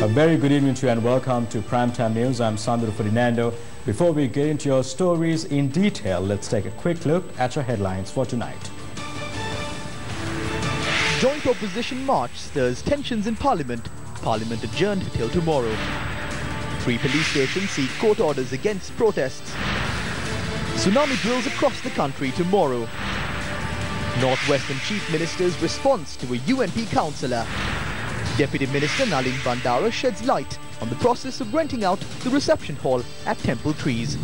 A very good evening to you and welcome to Primetime News. I'm Sandro Ferdinando. Before we get into your stories in detail, let's take a quick look at your headlines for tonight. Joint opposition march stirs tensions in Parliament. Parliament adjourned till tomorrow. 3 police stations seek court orders against protests. Tsunami drills across the country tomorrow. Northwestern Chief Minister's response to a UNP councillor. Deputy Minister Nalin Bandara sheds light on the process of renting out the reception hall at Temple Trees.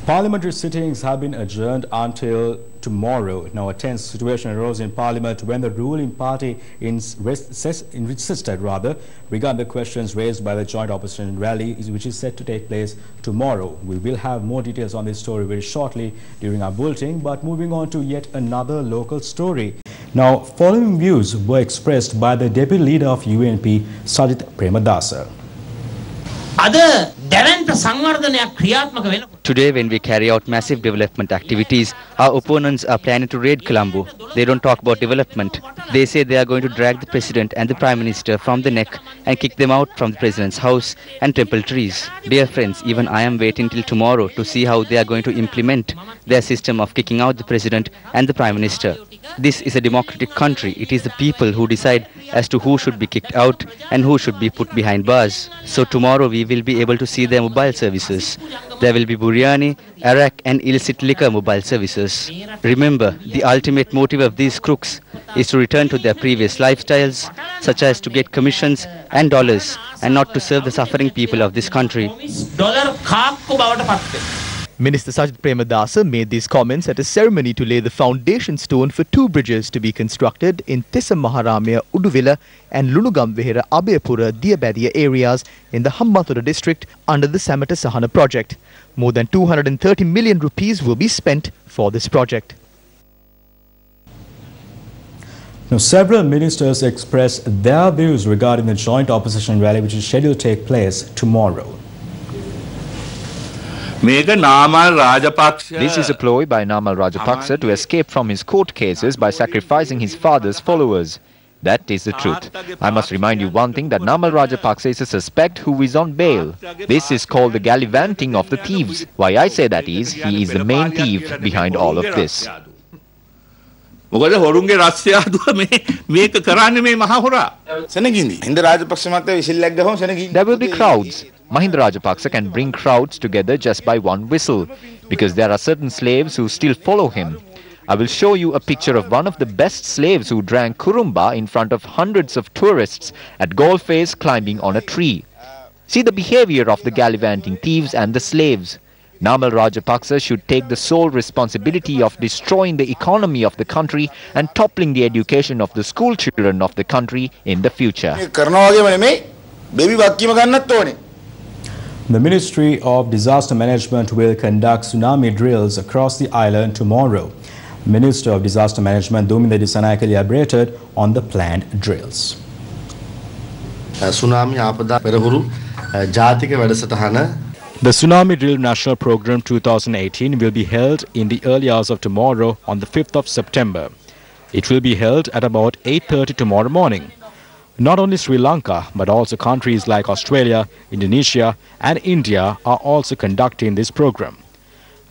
Parliamentary sittings have been adjourned until tomorrow. Now, a tense situation arose in Parliament when the ruling party insisted regarding the questions raised by the joint opposition rally, which is set to take place tomorrow. We will have more details on this story very shortly during our bulletin, but moving on to yet another local story. Now, following views were expressed by the deputy leader of UNP, Sajith Premadasa. Today, when we carry out massive development activities, our opponents are planning to raid Colombo. They don't talk about development. They say they are going to drag the president and the prime minister from the neck and kick them out from the president's house and Temple Trees. Dear friends, even I am waiting till tomorrow to see how they are going to implement their system of kicking out the president and the prime minister. This is a democratic country. It is the people who decide as to who should be kicked out and who should be put behind bars. So tomorrow we will be able to see their mobile services. There will be biryani, arak and illicit liquor mobile services. Remember, the ultimate motive of these crooks is to return to their previous lifestyles, such as to get commissions and dollars, and not to serve the suffering people of this country. Minister Sajith Premadasa made these comments at a ceremony to lay the foundation stone for 2 bridges to be constructed in Tissa Maharamaya Uduvilla and Lunugamvehera Abeyapura Diabadiya areas in the Hambantota district under the Samata Sahana project. More than 230 million rupees will be spent for this project. Now, several ministers expressed their views regarding the joint opposition rally which is scheduled to take place tomorrow. This is a ploy by Namal Rajapaksa to escape from his court cases by sacrificing his father's followers. That is the truth. I must remind you one thing, that Namal Rajapaksa is a suspect who is on bail. This is called the gallivanting of the thieves. Why I say that is, he is the main thief behind all of this. There will be crowds. Mahinda Rajapaksa can bring crowds together just by one whistle, because there are certain slaves who still follow him. I will show you a picture of one of the best slaves who drank kurumba in front of hundreds of tourists at Golface climbing on a tree. See the behavior of the gallivanting thieves and the slaves. Namal Rajapaksa should take the sole responsibility of destroying the economy of the country and toppling the education of the school children of the country in the future. The Ministry of Disaster Management will conduct tsunami drills across the island tomorrow. Minister of Disaster Management Duminda Dissanayake elaborated on the planned drills. The Tsunami Drill National Program 2018 will be held in the early hours of tomorrow on the 5th of September. It will be held at about 8:30 tomorrow morning. Not only Sri Lanka, but also countries like Australia, Indonesia and India are also conducting this program.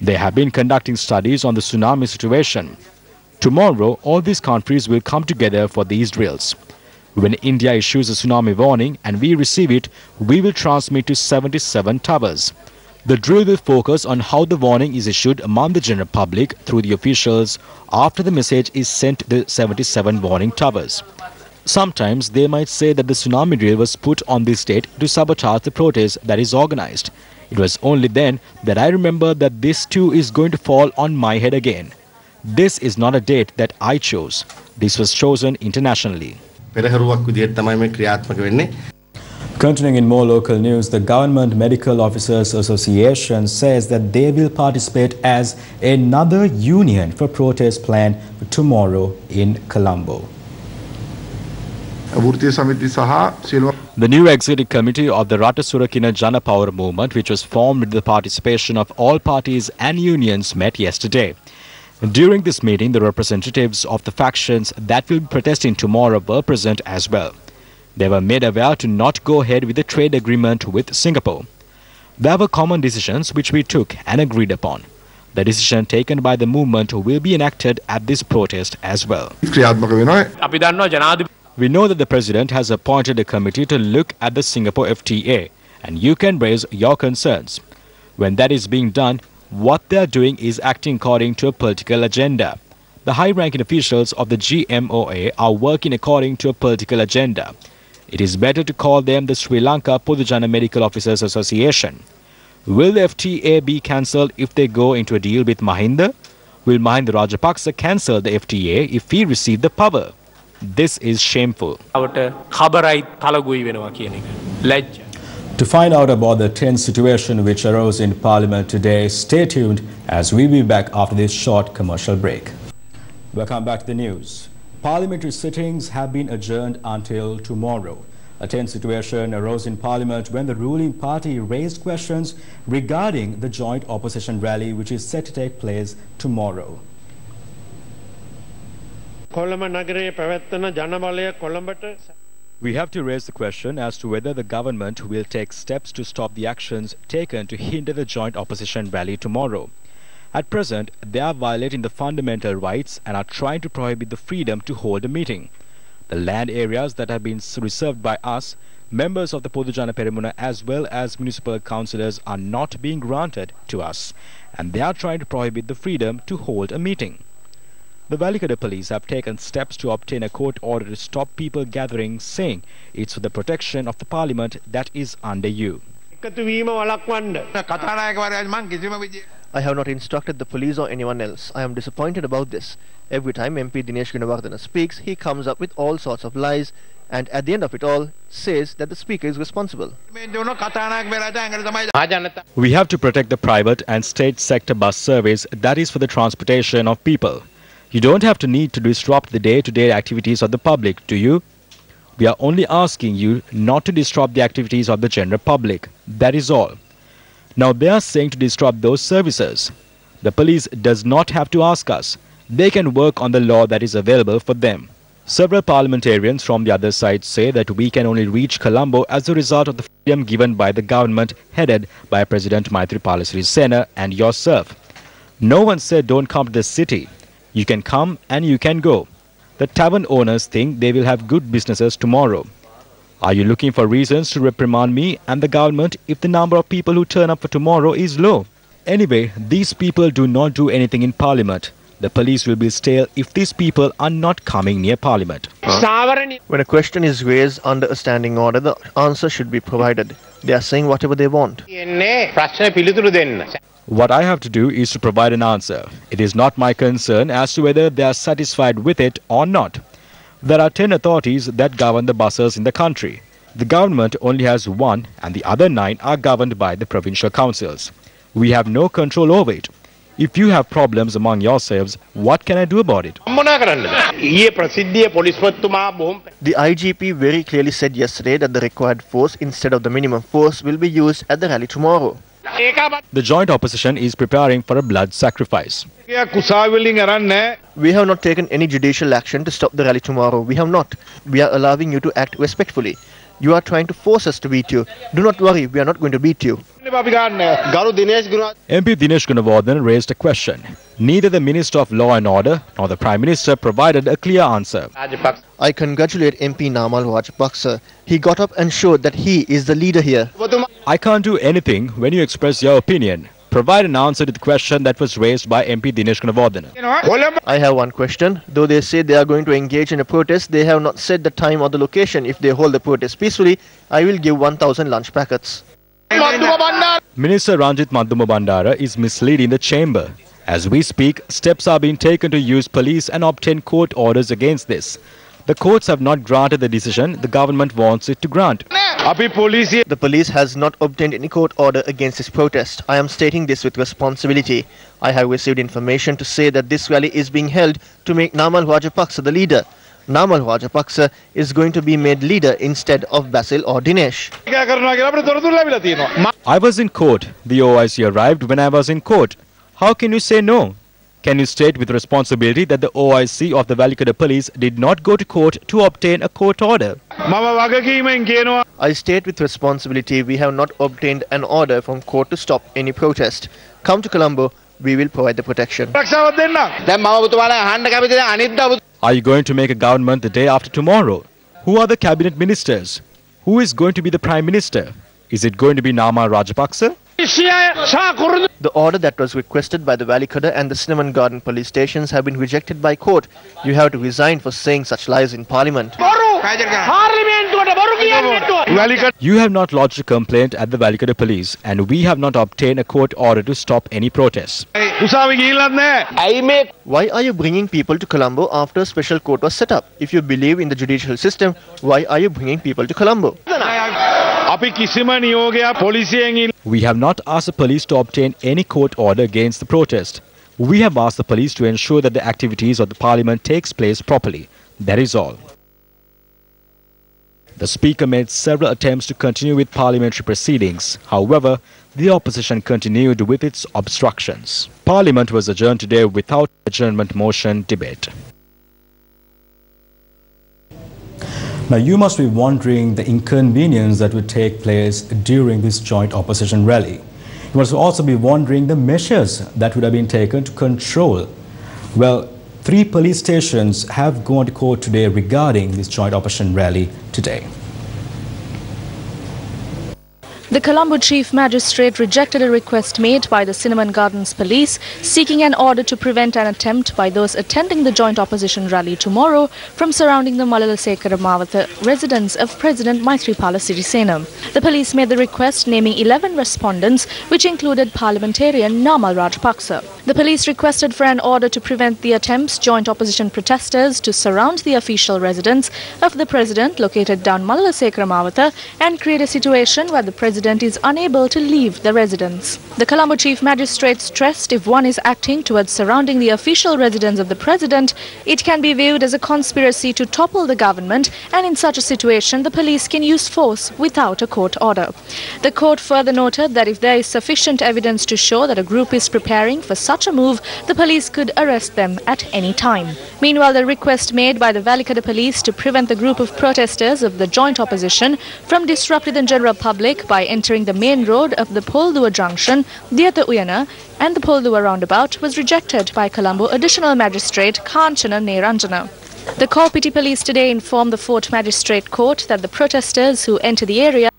They have been conducting studies on the tsunami situation. Tomorrow, all these countries will come together for these drills. When India issues a tsunami warning and we receive it, we will transmit to 77 towers. The drill will focus on how the warning is issued among the general public through the officials after the message is sent to the 77 warning towers. Sometimes they might say that the tsunami drill was put on this date to sabotage the protest that is organized. It was only then that I remember that this too is going to fall on my head again. This is not a date that I chose. This was chosen internationally. Continuing in more local news, the Government Medical Officers Association says that they will participate as another union for protest planned for tomorrow in Colombo. The new executive committee of the Rata Surakina Jana Power movement, which was formed with the participation of all parties and unions, met yesterday. During this meeting, the representatives of the factions that will be protesting tomorrow were present as well. They were made aware to not go ahead with the trade agreement with Singapore. There were common decisions which we took and agreed upon. The decision taken by the movement will be enacted at this protest as well. We know that the President has appointed a committee to look at the Singapore FTA, and you can raise your concerns. When that is being done, what they are doing is acting according to a political agenda. The high-ranking officials of the GMOA are working according to a political agenda. It is better to call them the Sri Lanka Podujana Medical Officers Association. Will the FTA be cancelled if they go into a deal with Mahinda? Will Mahinda Rajapaksa cancel the FTA if he received the power? This is shameful. To find out about the tense situation which arose in Parliament today, stay tuned as we will be back after this short commercial break. Welcome back to the news. Parliamentary sittings have been adjourned until tomorrow. A tense situation arose in Parliament when the ruling party raised questions regarding the joint opposition rally which is set to take place tomorrow. We have to raise the question as to whether the government will take steps to stop the actions taken to hinder the joint opposition rally tomorrow. At present, they are violating the fundamental rights and are trying to prohibit the freedom to hold a meeting. The land areas that have been reserved by us, members of the Podujana Peramuna as well as municipal councillors are not being granted to us, and they are trying to prohibit the freedom to hold a meeting. The Valikada police have taken steps to obtain a court order to stop people gathering, saying it's for the protection of the parliament that is under you. I have not instructed the police or anyone else. I am disappointed about this. Every time MP Dinesh Gunawardena speaks, he comes up with all sorts of lies and at the end of it all says that the speaker is responsible. We have to protect the private and state sector bus service that is for the transportation of people. You don't have to need to disrupt the day-to-day activities of the public, do you? We are only asking you not to disrupt the activities of the general public. That is all. Now they are saying to disrupt those services. The police does not have to ask us. They can work on the law that is available for them. Several parliamentarians from the other side say that we can only reach Colombo as a result of the freedom given by the government headed by President Maithripala Sirisena and yourself. No one said don't come to the city. You can come and you can go. The tavern owners think they will have good businesses tomorrow. Are you looking for reasons to reprimand me and the government if the number of people who turn up for tomorrow is low? Anyway, these people do not do anything in Parliament. The police will be stale if these people are not coming near Parliament. When a question is raised under a standing order, the answer should be provided. They are saying whatever they want. What I have to do is to provide an answer. It is not my concern as to whether they are satisfied with it or not. There are 10 authorities that govern the buses in the country. The government only has one and the other 9 are governed by the provincial councils. We have no control over it. If you have problems among yourselves, what can I do about it? The IGP very clearly said yesterday that the required force instead of the minimum force will be used at the rally tomorrow. The joint opposition is preparing for a blood sacrifice. We have not taken any judicial action to stop the rally tomorrow. We have not. We are allowing you to act respectfully. You are trying to force us to beat you. Do not worry, we are not going to beat you. MP Dinesh Gunawardena raised a question. Neither the Minister of Law and Order nor the Prime Minister provided a clear answer. I congratulate MP Namal Rajapaksa. He got up and showed that he is the leader here. I can't do anything when you express your opinion. Provide an answer to the question that was raised by MP Dinesh Gunawardena. I have one question. Though they say they are going to engage in a protest, they have not said the time or the location. If they hold the protest peacefully, I will give 1,000 lunch packets. Minister Ranjit Madhuma Bandara is misleading the chamber. As we speak, steps are being taken to use police and obtain court orders against this. The courts have not granted the decision the government wants it to grant. The police has not obtained any court order against this protest. I am stating this with responsibility. I have received information to say that this rally is being held to make Namal Rajapaksa the leader. Namal Rajapaksa is going to be made leader instead of Basil or Dinesh. I was in court. The OIC arrived when I was in court. How can you say no? Can you state with responsibility that the OIC of the Valikada police did not go to court to obtain a court order? I state with responsibility we have not obtained an order from court to stop any protest. Come to Colombo, we will provide the protection. Are you going to make a government the day after tomorrow? Who are the cabinet ministers? Who is going to be the prime minister? Is it going to be Nama Rajapaksa? The order that was requested by the Valikada and the Cinnamon Garden police stations have been rejected by court. You have to resign for saying such lies in parliament. You have not lodged a complaint at the Valikada police and we have not obtained a court order to stop any protests. Why are you bringing people to Colombo after a special court was set up? If you believe in the judicial system, why are you bringing people to Colombo? We have not asked the police to obtain any court order against the protest. We have asked the police to ensure that the activities of the parliament takes place properly. That is all. The speaker made several attempts to continue with parliamentary proceedings. However, the opposition continued with its obstructions. Parliament was adjourned today without adjournment motion debate. Now, you must be wondering the inconvenience that would take place during this joint opposition rally. You must also be wondering the measures that would have been taken to control. Well, 3 police stations have gone to court today regarding this joint opposition rally today. The Colombo Chief Magistrate rejected a request made by the Cinnamon Gardens Police seeking an order to prevent an attempt by those attending the joint opposition rally tomorrow from surrounding the Malalasekara Mawatha residence of President Maithripala Sirisena. The police made the request naming 11 respondents, which included parliamentarian Namal Rajapaksa. The police requested for an order to prevent the attempts joint opposition protesters to surround the official residence of the president located down Malalasekara Mawatha and create a situation where the president is unable to leave the residence. The Colombo Chief Magistrate stressed if one is acting towards surrounding the official residence of the president, it can be viewed as a conspiracy to topple the government, and in such a situation the police can use force without a court order. The court further noted that if there is sufficient evidence to show that a group is preparing for such a move, the police could arrest them at any time. Meanwhile, the request made by the Valikada police to prevent the group of protesters of the joint opposition from disrupting the general public by entering the main road of the Poldua Junction, Diyata Uyana and the Poldua roundabout was rejected by Colombo Additional Magistrate Kanchana Neranjana. The Kaupiti police today informed the Fort Magistrate Court that the protesters who enter the area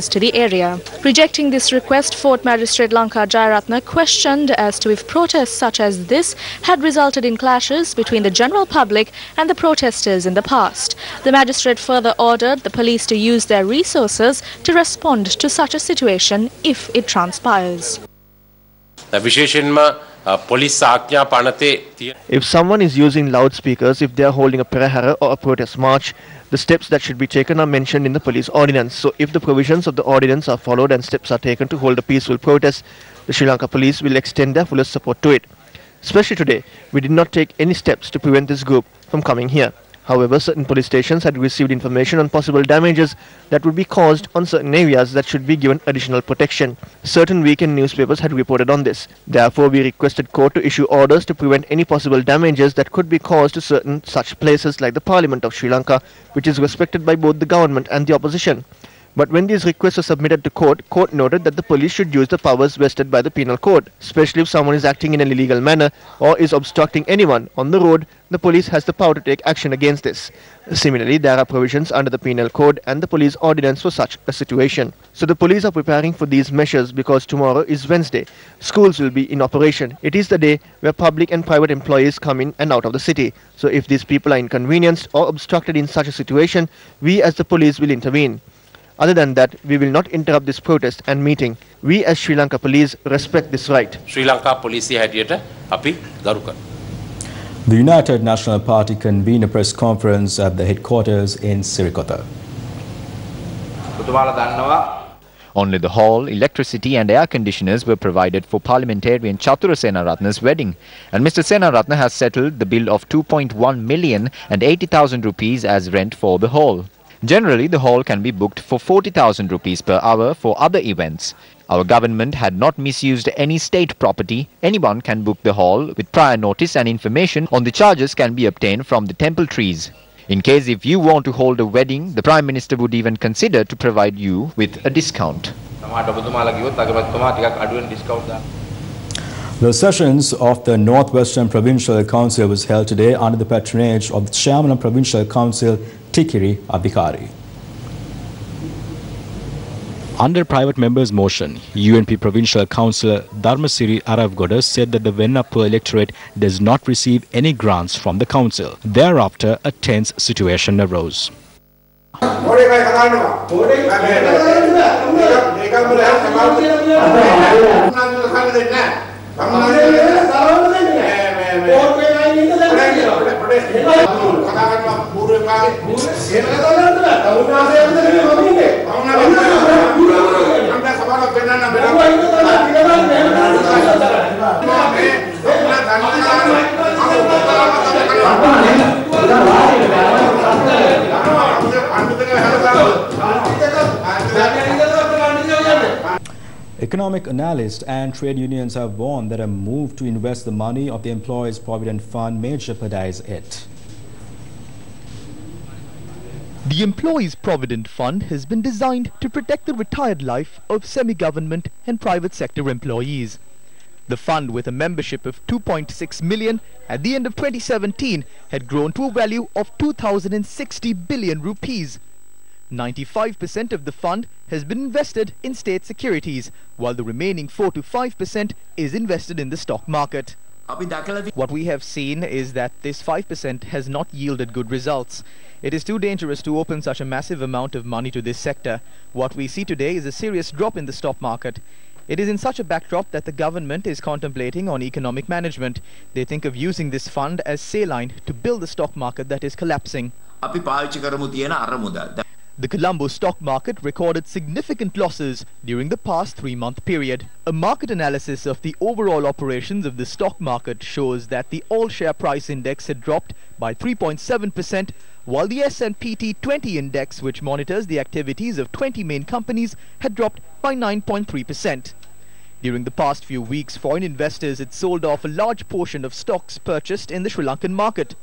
to the area. Rejecting this request, Fort Magistrate Lanka Jayaratna questioned as to if protests such as this had resulted in clashes between the general public and the protesters in the past. The magistrate further ordered the police to use their resources to respond to such a situation if it transpires. If someone is using loudspeakers, if they are holding a perahara or a protest march, the steps that should be taken are mentioned in the police ordinance. So if the provisions of the ordinance are followed and steps are taken to hold a peaceful protest, the Sri Lanka police will extend their fullest support to it. Especially today, we did not take any steps to prevent this group from coming here. However, certain police stations had received information on possible damages that would be caused on certain areas that should be given additional protection. Certain weekend newspapers had reported on this. Therefore, we requested court to issue orders to prevent any possible damages that could be caused to certain such places like the Parliament of Sri Lanka, which is respected by both the government and the opposition. But when these requests were submitted to court noted that the police should use the powers vested by the penal code. Especially if someone is acting in an illegal manner or is obstructing anyone on the road, the police has the power to take action against this. Similarly, there are provisions under the penal code and the police ordinance for such a situation. So the police are preparing for these measures because tomorrow is Wednesday. Schools will be in operation. It is the day where public and private employees come in and out of the city. So if these people are inconvenienced or obstructed in such a situation, we as the police will intervene. Other than that, we will not interrupt this protest and meeting. We as Sri Lanka police respect this right. Sri Lanka police hadiyata api garu karana. The United National Party convened a press conference at the headquarters in Sirikota. Only the hall, electricity and air conditioners were provided for parliamentarian Chatura Senaratne's wedding, and Mr. Senaratne has settled the bill of 2.1 million and 80,000 rupees as rent for the hall. Generally, the hall can be booked for 40,000 rupees per hour for other events. Our government had not misused any state property. Anyone can book the hall with prior notice, and information on the charges can be obtained from the temple trees. In case if you want to hold a wedding, the Prime Minister would even consider to provide you with a discount. The sessions of the Northwestern Provincial Council was held today under the patronage of the Chairman of Provincial Council, Tikiri Abhikari. Under private member's motion, UNP Provincial Councillor Dharmasiri Aravgoda said that the Vennapur electorate does not receive any grants from the council. Thereafter, a tense situation arose. Economic analysts and trade unions have warned that a move to invest the money of the Employees' Provident Fund may jeopardize it. The Employees' Provident Fund has been designed to protect the retired life of semi-government and private sector employees. The fund, with a membership of 2.6 million at the end of 2017, had grown to a value of 2,060 billion rupees. 95% of the fund has been invested in state securities, while the remaining 4 to 5% is invested in the stock market. What we have seen is that this 5% has not yielded good results. It is too dangerous to open such a massive amount of money to this sector. What we see today is a serious drop in the stock market. It is in such a backdrop that the government is contemplating on economic management. They think of using this fund as saline to build the stock market that is collapsing. The Colombo stock market recorded significant losses during the past 3-month period. A market analysis of the overall operations of the stock market shows that the all-share price index had dropped by 3.7%, while the S&P T20 index, which monitors the activities of 20 main companies, had dropped by 9.3%. During the past few weeks, foreign investors had sold off a large portion of stocks purchased in the Sri Lankan market.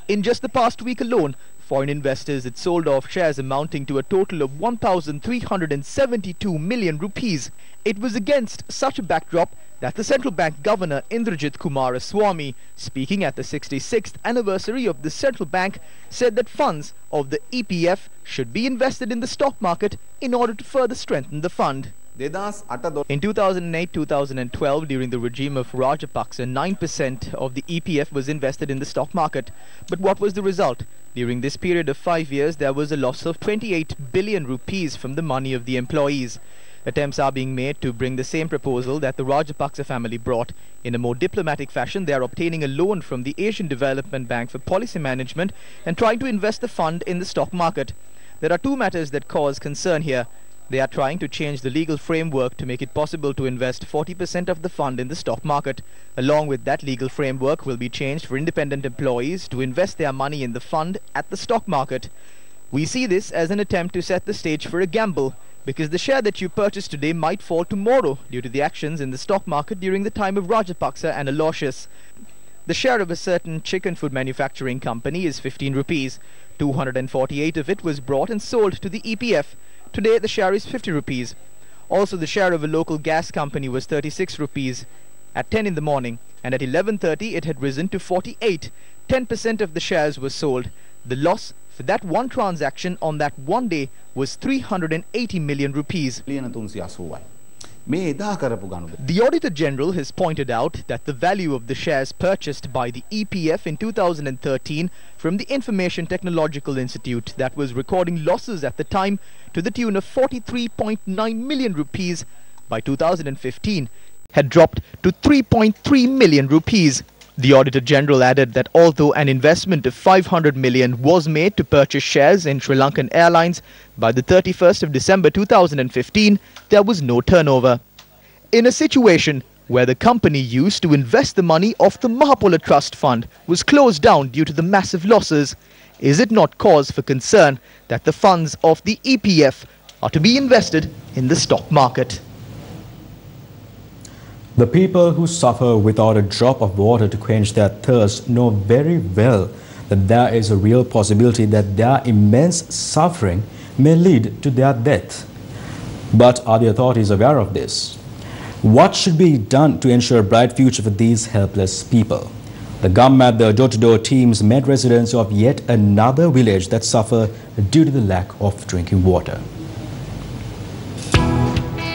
In just the past week alone, foreign investors had sold off shares amounting to a total of 1,372 million rupees. It was against such a backdrop that the Central Bank Governor Indrajit Kumaraswamy, speaking at the 66th anniversary of the Central Bank, said that funds of the EPF should be invested in the stock market in order to further strengthen the fund. In 2008-2012, during the regime of Rajapaksa, 9% of the EPF was invested in the stock market. But what was the result? During this period of 5 years, there was a loss of 28 billion rupees from the money of the employees. Attempts are being made to bring the same proposal that the Rajapaksa family brought. In a more diplomatic fashion, they are obtaining a loan from the Asian Development Bank for policy management and trying to invest the fund in the stock market. There are two matters that cause concern here. They are trying to change the legal framework to make it possible to invest 40% of the fund in the stock market. Along with that, legal framework will be changed for independent employees to invest their money in the fund at the stock market. We see this as an attempt to set the stage for a gamble, because the share that you purchase today might fall tomorrow due to the actions in the stock market during the time of Rajapaksa and Aloysius. The share of a certain chicken food manufacturing company is 15 rupees. 248 of it was brought and sold to the EPF. Today the share is 50 rupees. Also, the share of a local gas company was 36 rupees at 10 in the morning, and at 11:30 it had risen to 48. 10% of the shares were sold. The loss for that one transaction on that one day was 380 million rupees. The Auditor General has pointed out that the value of the shares purchased by the EPF in 2013 from the Information Technological Institute, that was recording losses at the time to the tune of 43.9 million rupees, by 2015 had dropped to 3.3 million rupees. The Auditor General added that although an investment of 500 million was made to purchase shares in Sri Lankan Airlines, by the 31st of December 2015, there was no turnover. In a situation where the company used to invest the money of the Mahapola Trust Fund was closed down due to the massive losses, is it not cause for concern that the funds of the EPF are to be invested in the stock market? The people who suffer without a drop of water to quench their thirst know very well that there is a real possibility that their immense suffering may lead to their death. But are the authorities aware of this? What should be done to ensure a bright future for these helpless people? The Gammadda door-to-door teams met residents of yet another village that suffer due to the lack of drinking water.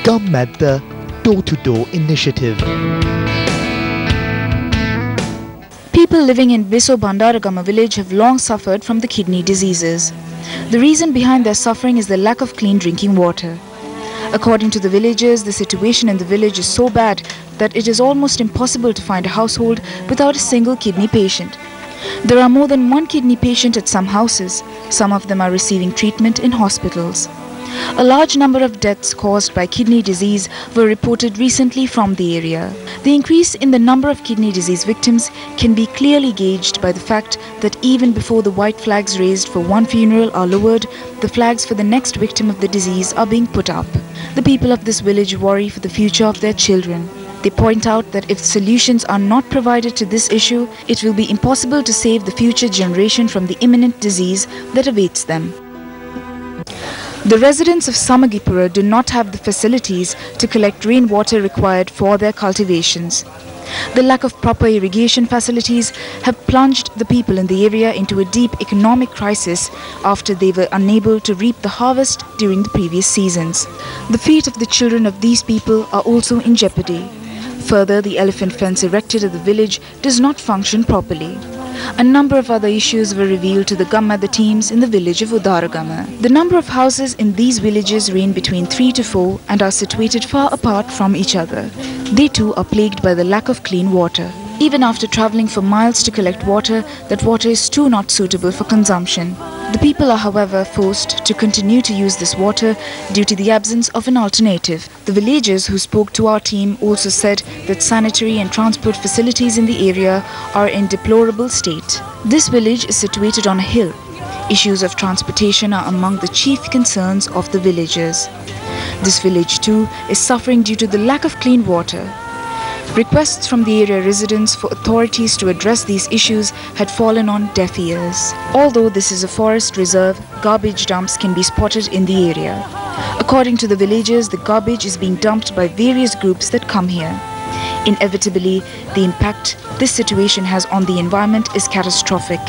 Gammadda door-to-door initiative. People living in Biso Bandaragama village have long suffered from the kidney diseases. The reason behind their suffering is the lack of clean drinking water. According to the villagers, the situation in the village is so bad that it is almost impossible to find a household without a single kidney patient. There are more than one kidney patient at some houses. Some of them are receiving treatment in hospitals. A large number of deaths caused by kidney disease were reported recently from the area. The increase in the number of kidney disease victims can be clearly gauged by the fact that even before the white flags raised for one funeral are lowered, the flags for the next victim of the disease are being put up. The people of this village worry for the future of their children. They point out that if solutions are not provided to this issue, it will be impossible to save the future generation from the imminent disease that awaits them. The residents of Samagipura do not have the facilities to collect rainwater required for their cultivations. The lack of proper irrigation facilities have plunged the people in the area into a deep economic crisis after they were unable to reap the harvest during the previous seasons. The fate of the children of these people are also in jeopardy. Further, the elephant fence erected at the village does not function properly. A number of other issues were revealed to the Gammadda teams in the village of Udaragama. The number of houses in these villages range between 3 to 4 and are situated far apart from each other. They too are plagued by the lack of clean water. Even after travelling for miles to collect water, that water is too not suitable for consumption. The people are, however, forced to continue to use this water due to the absence of an alternative. The villagers who spoke to our team also said that sanitary and transport facilities in the area are in deplorable state. This village is situated on a hill. Issues of transportation are among the chief concerns of the villagers. This village too is suffering due to the lack of clean water. Requests from the area residents for authorities to address these issues had fallen on deaf ears. Although this is a forest reserve, garbage dumps can be spotted in the area. According to the villagers, the garbage is being dumped by various groups that come here. Inevitably, the impact this situation has on the environment is catastrophic.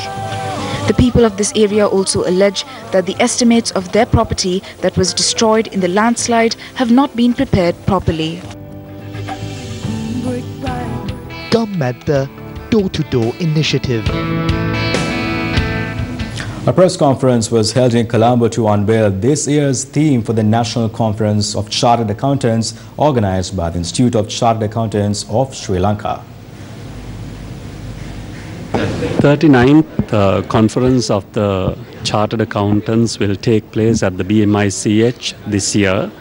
The people of this area also allege that the estimates of their property that was destroyed in the landslide have not been prepared properly. Gammadda door-to-door initiative. A press conference was held in Colombo to unveil this year's theme for the National Conference of Chartered Accountants organized by the Institute of Chartered Accountants of Sri Lanka. 39th Conference of the Chartered Accountants will take place at the BMICH this year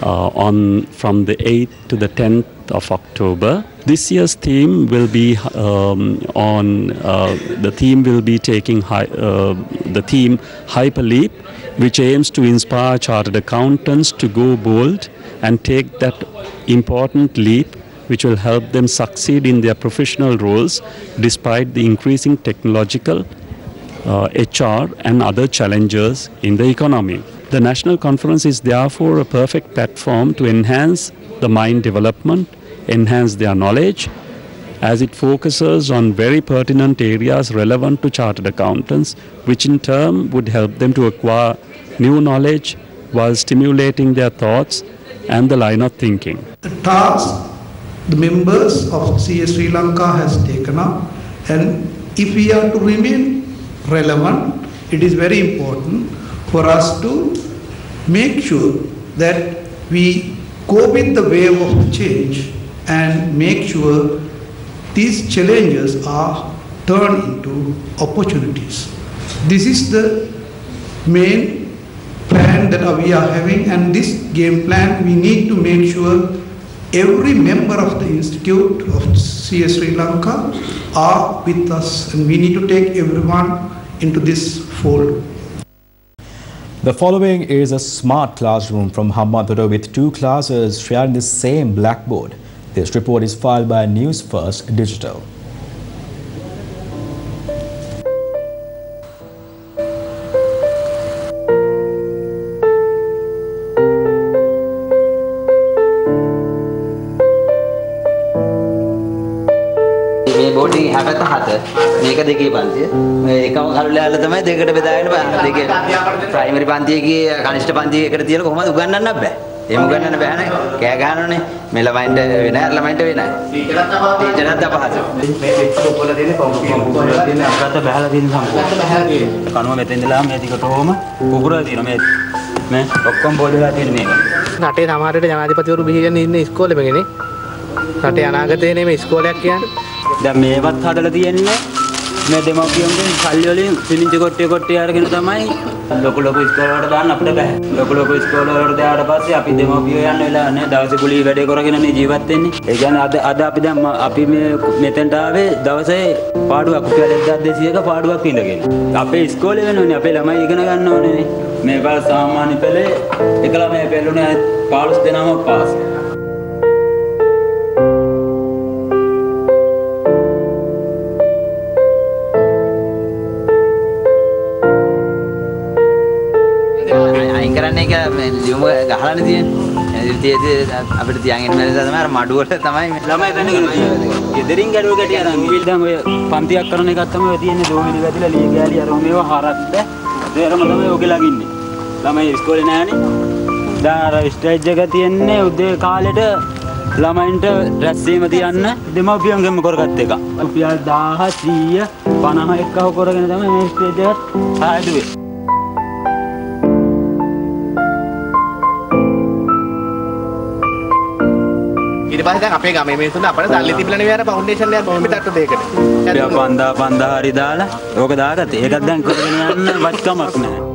from the 8th to the 10th of October. This year's theme will be taking the theme Hyperleap, which aims to inspire chartered accountants to go bold and take that important leap which will help them succeed in their professional roles despite the increasing technological, HR and other challenges in the economy. The National Conference is therefore a perfect platform to enhance the mind development, enhance their knowledge, as it focuses on very pertinent areas relevant to chartered accountants, which in turn would help them to acquire new knowledge while stimulating their thoughts and the line of thinking. The task the members of CS Sri Lanka has taken up, and if we are to remain relevant, it is very important for us to make sure that we go with the wave of change and make sure these challenges are turned into opportunities. This is the main plan that we are having, and this game plan we need to make sure every member of the Institute of CS Sri Lanka are with us, and we need to take everyone into this fold. The following is a smart classroom from Hambantota with 2 classes sharing the same blackboard. This report is filed by Newsfirst Digital. Boarding හැබැයි මේක දෙකේ පන්තිය මේ එකම කරුලෑල්ල තමයි දෙකට බෙදාගෙන දෙකේ primary පන්තියේ කනිෂ්ඨ පන්තියේ එකට තියලා කොහොමද උගන්වන්න බෑ. එහෙම උගන්වන්න බෑ නේ. කෑ ගහනෝනේ. මේ ළමයින්ට වෙන ළමයින්ට වෙනයි. ටීචර්ට අපහසු. මේ ලෙක්චර් වල තියෙන කොම්පියුටර් වල තියෙන අකට බහලා තියෙන සම්පූර්ණ. කනුව මෙතෙන් ඉඳලා මේ ටිකටම පුපුරලා තියෙනවා මේ ඔක්කොම බෝඩ් වෙලා තියෙන මේක. රටේ සමහර විට ජනාධිපතිවරු බිහිගෙන ඉන්න ඉස්කෝලෙමනේ. රටේ අනාගතයේ නේ මේ ඉස්කෝලයක් කියන්නේ. දැන් මේවත් හදලා තියෙන්නේ මේ දෙමව්පියන්ගෙන් සල්ලි වලින් සිලින්ජි කොට්ටිය අරගෙන තමයි ලොකු ඉස්කෝල වලට දාන්න අපිට බෑ. ලොකු ඉස්කෝල වලට දාලා පස්සේ අපි දෙමව්පියෝ යන්න වෙලා නැහැ. දවසේ කුලී වැඩේ කරගෙන නේ ජීවත් වෙන්නේ. ඒ කියන්නේ අද අපි දැන් අපි මේ මෙතෙන්ට ආවේ දවසේ පාඩුවක් රුපියල් 1200ක පාඩුවක් ඉඳගෙන. අපේ ඉස්කෝලේ වෙනුනේ අපේ ළමයි ඉගෙන ගන්න ඕනේ. මේ බල සාමාන්‍ය පෙළේ එක ළමයි පෙළුනේ 15 දෙනාම පාස්. කරන්නේ එක ලියුම ගහලානේ තියෙන්නේ. ඉතින් අපිට තියන් ඉන්න බැරි තමයි අර මඩුවට තමයි ළමයි දැනගෙන ගෙදරින් ගැඩුව ගැටිය අරන් ඉවිල් දැන් ඔය පන්තියක් කරන එකක් තමයි ඔය තියෙන්නේ. දෝමිලි වැදිලා ලී ගෑලි අර මේවා හරක්ද දෙරම තමයි ඔගේ ළඟ ඉන්නේ. ළමයි ඉස්කෝලේ නැහනේ. දැන් අර ස්ටේජ් එක තියෙන්නේ උදේ කාලෙට ළමයින්ට රැස්වීම තියන්න දෙමව්පියන්ගෙන්ම කරගත්ත එක. රුපියල් 1000 100 50 එකව කරගෙන තමයි මේ ස්ටේජ් එකට ආයුවේ. ඊට පස්සේ දැන් අපේ ගමේ මිනිස්සුන්ට අපිට සල්ලි තිබිලා නෙවෙයි අර ෆවුන්ඩේෂන් එකක් පිටට දෙයකට. අපි 5000 හරි දාලා ඕක දාගත්තේ. ඒකත් දැන් කරගෙන යන්න වත්කමක් නැහැ.